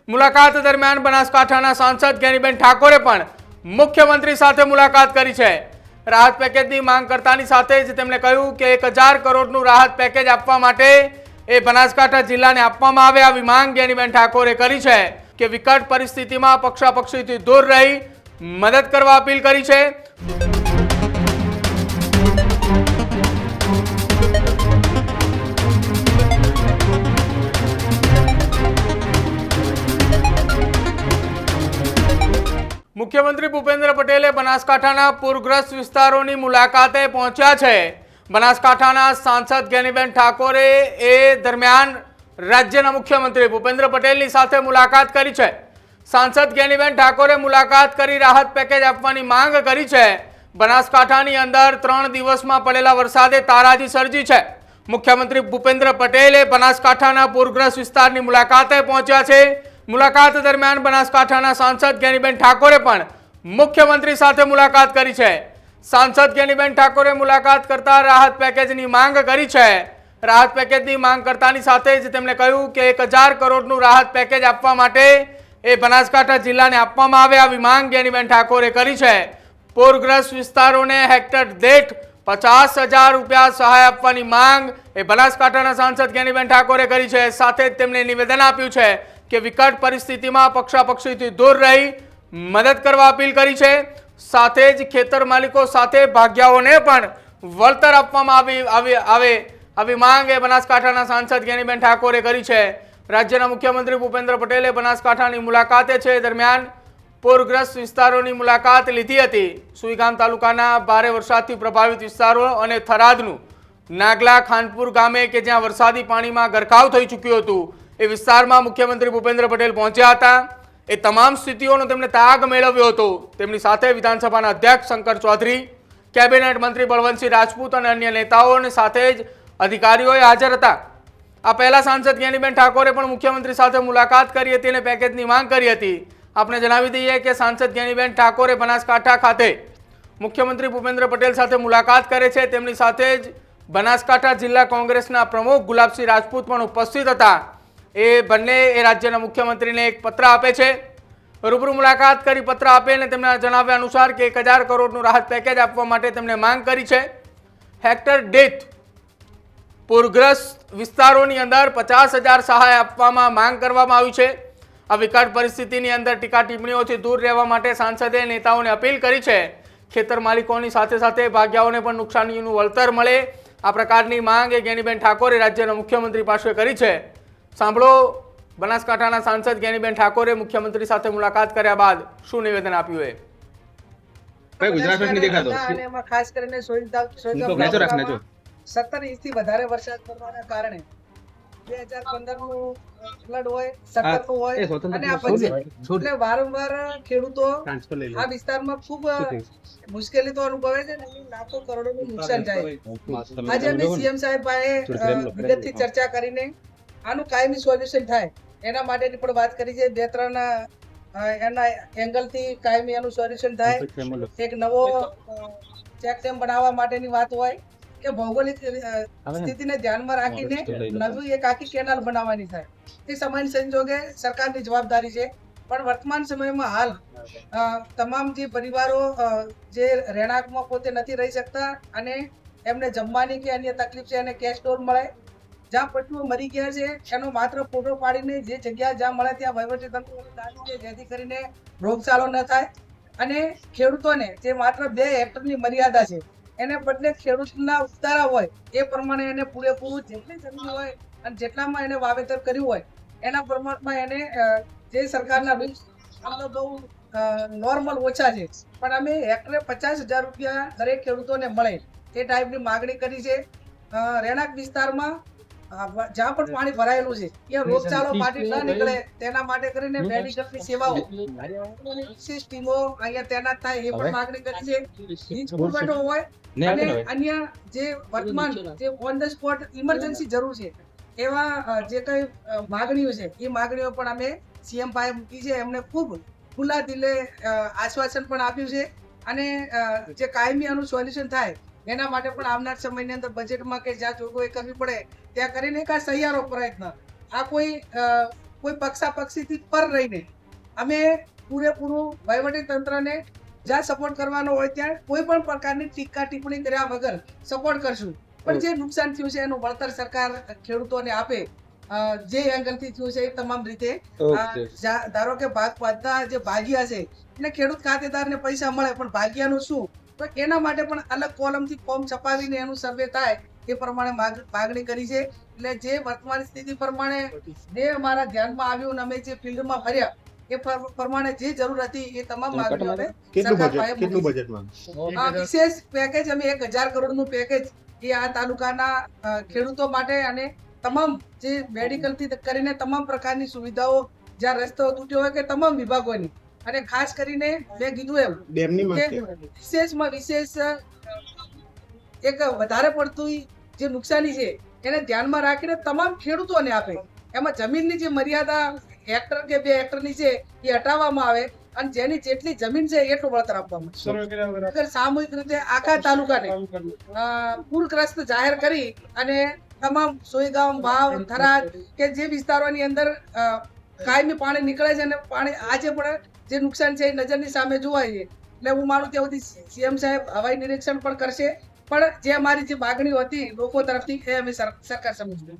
મુલાકાત દરમિયાન બનાસકાંઠાના સાંસદ જ્ઞાનીબેન ઠાકોરે પણ મુખ્યમંત્રી સાથે મુલાકાત કરી છે। રાહત પેકેજની માંગ કરતાની સાથે જ તેમણે કહ્યું કે 1000 કરોડનું રાહત પેકેજ આપવા માટે એ બનાસકાંઠા જિલ્લાને આપવામાં આવે આવી માંગ જ્ઞાનીબેન ઠાકોરે કરી છે કે વિકટ પરિસ્થિતિમાં પક્ષાપક્ષીથી દૂર રહી મદદ કરવા અપીલ કરી છે। મુખ્યમંત્રી ભૂપેન્દ્ર પટેલે બનાસકાંઠાના પૂરગ્રસ્ત વિસ્તારોની મુલાકાતે પહોંચ્યા છે। બનાસકાંઠાના સાંસદ જ્ઞાનીબેન ઠાકોરે એ દરમિયાન રાજ્યના મુખ્યમંત્રી ભૂપેન્દ્ર પટેલની સાથે મુલાકાત કરી છે। સાંસદ જ્ઞાનીબેન ઠાકોરે મુલાકાત કરી રાહત પેકેજ આપવાની માંગ કરી છે। બનાસકાંઠાની અંદર 3 દિવસમાં પડેલા વરસાદે તારાજી સર્જી છે। મુખ્યમંત્રી ભૂપેન્દ્ર પટેલે બનાસકાંઠાના પૂરગ્રસ્ત વિસ્તારની મુલાકાતે પહોંચ્યા છે। મુલાકાત દરમિયાન બનાસકાંઠાના સાંસદ જ્ઞાનીબેન ઠાકોરે પણ મુખ્યમંત્રી સાથે મુલાકાત કરી છે। સાંસદ જ્ઞાનીબેન ઠાકોરે મુલાકાત કરતા રાહત પેકેજની માંગ કરી છે। રાહત પેકેજની માંગ કરતાની સાથે જ તેમણે કહ્યું કે 1000 કરોડનું રાહત પેકેજ આપવા માટે એ બનાસકાંઠા જિલ્લાને આપવામાં આવે આવી માંગ જ્ઞાનીબેન ઠાકોરે કરી છે। પૂરગ્રસ્ત વિસ્તારોને હેક્ટર દીઠ 50,000 રૂપિયા સહાય આપવાની માંગ એ બનાસકાંઠાના સાંસદ જ્ઞાનીબેન ઠાકોરે કરી છે। સાથે જ તેમણે નિવેદન આપ્યું છે કે વિકટ પરિસ્થિતિમાં પક્ષાપક્ષીથી દૂર રહી મદદ કરવા અપીલ કરી છે। સાથે જ ખેતર માલિકો સાથે ભાગ્યાઓને પણ વળતર આપવામાં આવી માંગ એ બનાસકાંઠાના સાંસદ જ્ઞાનીબેન ઠાકોરે કરી છે। રાજ્યના મુખ્યમંત્રી ભૂપેન્દ્ર પટેલે બનાસકાંઠાની મુલાકાતે છે દરમિયાન પૂરગ્રસ્ત વિસ્તારોની મુલાકાત લીધી હતી। સુઈગામ તાલુકાના ભારે વરસાદથી પ્રભાવિત વિસ્તારો અને થરાદનું નાગલા ખાનપુર ગામે કે જ્યાં વરસાદી પાણીમાં ગરકાવ થઈ ચૂક્યું હતું એ વિસ્તારમાં મુખ્યમંત્રી ભૂપેન્દ્ર પટેલ પહોંચ્યા હતા। એ તમામ સ્થિતિઓનો તેમણે તાગ મેળવ્યો હતો। તેમની સાથે વિધાનસભાના અધ્યક્ષ શંકર ચૌધરી, કેબિનેટ મંત્રી બળવંતસિંહ રાજપૂત અને અન્ય નેતાઓ સાથે જ અધિકારીઓએ હાજર હતા। આ પહેલા સાંસદ જ્ઞાનીબેન ઠાકોરે પણ મુખ્યમંત્રી સાથે મુલાકાત કરી હતી અને પેકેજની માંગ કરી હતી। આપણે જણાવી દઈએ કે સાંસદ જ્ઞાનીબેન ઠાકોરે બનાસકાંઠા ખાતે મુખ્યમંત્રી ભૂપેન્દ્ર પટેલ સાથે મુલાકાત કરે છે। તેમની સાથે જ બનાસકાંઠા જિલ્લા કોંગ્રેસના પ્રમુખ ગુલાબસિંહ રાજપૂત પણ ઉપસ્થિત હતા। એ બંને એ રાજ્યના મુખ્યમંત્રીને એક પત્ર આપે છે। રૂબરૂ મુલાકાત કરી પત્ર આપે અને તેમના જણાવ્યા અનુસાર કે 1000 કરોડનું રાહત પેકેજ આપવા માટે તેમણે માંગ કરી છે। હેક્ટર દીઠ પૂરગ્રસ્ત વિસ્તારોની અંદર 50,000 સહાય આપવામાં માંગ કરવામાં આવી છે। આ વિકટ પરિસ્થિતિની અંદર ટીકા ટિપ્પણીઓથી દૂર રહેવા માટે સાંસદે નેતાઓને અપીલ કરી છે। ખેતર માલિકોની સાથે સાથે ભાગ્યાઓને પણ નુકસાનીનું વળતર મળે આ પ્રકારની માંગ એ જ્ઞાનીબેન ઠાકોરે રાજ્યના મુખ્યમંત્રી પાસે કરી છે। સાંભળો બનાસકાંઠાના સાંસદ જ્ઞાનીબેન ઠાકોરે મુખ્યમંત્રી સાથે મુલાકાત કર્યા બાદ શું નિવેદન આપ્યું એ ખાસ કરીને 17 ઇંચથી વધારે વરસાદ પડવાના કારણે 2015 નું ફ્લડ હોય, 17 નું હોય અને આ પછી એટલે વારંવાર ખેડૂતો આ વિસ્તારમાં ખૂબ મુશ્કેલી તો અનુભવે છે અને લાખો કરોડોનું નુકસાન થાય। આજે અમે સીએમ સાહેબ પાસે વિગતથી ચર્ચા કરીને આનું કાયમી સોલ્યુશન થાય એના માટેની પણ વાત કરી છે। 2-3 એના એંગલથી કાયમી એનું સોલ્યુશન થાય। એક નવો ચેક ડેમ બનાવવા માટેની વાત હોય કે ભૌગોલિક સ્થિતિને ધ્યાનમાં રાખીને નવી એક આખી કેનાલ બનાવવાની થાય। એ સમય સંજોગે સરકારની જવાબદારી છે, પણ વર્તમાન સમયમાં હાલ તમામ જે પરિવારો જે રહેણાંકમાં પોતે નથી રહી શકતા અને એમને જમવાની કે અન્ય તકલીફ છે અને કેશ સ્ટોર મળે, જ્યાં પશુઓ મરી ગયા છે એનો માત્ર ફોટો પાડીને જે જગ્યા જ્યાં મળે ત્યાં વહીવટીતંત્ર જેથી કરીને રોગચાળો ન થાય અને ખેડૂતોને જે માત્ર 2 હેક્ટરની મર્યાદા છે એને બદલે ખેડૂતના ઉતારા હોય એ પ્રમાણે એને પૂરેપૂરું જેટલી જમીન હોય અને જેટલામાં એને વાવેતર કર્યું હોય એના પ્રમાણમાં એને જે સરકારના રૂલ્સ આમ તો બહુ નોર્મલ ઓછા છે, પણ અમે હેક્ટરે 50,000 રૂપિયા દરેક ખેડૂતોને મળે તે ટાઈપની માગણી કરી છે। રહેણાંક વિસ્તારમાં જ્યાં પણ પાણી ભરાયેલું છે ત્યાં રોગચાળો ફાટી ન નીકળે તેના માટે કરીને મેડિકલની સેવાઓ ટીમો અહીંયા તૈનાત થાય એ પણ માગણી કરી છે। હોય અને અન્ય જે વર્તમાન જે ઓન ધ સ્પોટ ઇમરજન્સી જરૂર છે એવા જે કઈ માગણીઓ છે એ માગણીઓ પણ અમે સીએમ પાસે મૂકી છે। એમને ખૂબ ખુલ્લા દિલે આશ્વાસન પણ આપ્યું છે અને જે કાયમી આનું સોલ્યુશન થાય એના માટે પણ આવનાર સમયની અંદર બજેટમાં કે જ્યાં જોગવાઈ કરવી પડે ત્યાં કરીને એક આ સહિયારો પ્રયત્ન, આ કોઈ કોઈ પક્ષાપક્ષીથી પર રહીને અમે પૂરેપૂરું વહીવટી તંત્રને જ્યાં સપોર્ટ કરવાનો હોય ત્યાં કોઈ પણ પ્રકારની ટીકા ટિપ્પણી કર્યા વગર સપોર્ટ કરશું. પણ જે નુકસાન થયું છે એનું વળતર સરકાર ખેડૂતોને આપે, જે એંગલથી થયું છે એ તમામ રીતે. ધારો કે બધા જે ભાગિયા છે એટલે ખેડૂત ખાતેદારને પૈસા મળે, પણ ભાગિયાનું શું? તો એના માટે પણ અલગ કોલમથી ફોર્મ છપાવીને એનું સર્વે થાય એ પ્રમાણે માગણી કરી છે. એટલે જે વર્તમાન સ્થિતિ પ્રમાણે જે અમારા ધ્યાનમાં આવ્યું અને અમે જે ફિલ્ડમાં ફર્યા એ પ્રમાણે જે જરૂર હતી એ તમામ માંગણીઓ અમે સરકાર પાસે મૂકી છે. વિશેષ પેકેજ અમે 1000 કરોડનું પેકેજ એ આ તાલુકાના ખેડૂતો માટે અને તમામ જે મેડિકલથી કરીને તમામ પ્રકારની સુવિધાઓ, જ્યાં રસ્તો તૂટ્યો હોય કે તમામ વિભાગોની, અને ખાસ કરીને મેં કીધું એમ કે વિશેષમાં વિશેષ એક વધારે પડતું જે નુકસાની છે એને ધ્યાનમાં રાખીને તમામ ખેડૂતોને આપે. એમાં જમીનની જે મર્યાદા હેક્ટર કે 2 હેક્ટરની છે એ હટાવવામાં આવે અને જેની જેટલી જમીન છે એટલું વળતર આપવામાં આવે. સામૂહિક રીતે આખા તાલુકાને પૂરગ્રસ્ત જાહેર કરી અને તમામ સોયગામ, વાવ, થરાદ કે જે વિસ્તારોની અંદર કાયમી પાણી નીકળે છે અને પાણી આજે પણ જે નુકસાન છે એ નજરની સામે જોવાય છે. એટલે હું માનું ત્યાં સુધી સીએમ સાહેબ હવાઈ નિરીક્ષણ પણ કરશે, પણ જે અમારી જે માગણીઓ હતી લોકો તરફથી એ અમે સરકાર સમજવું.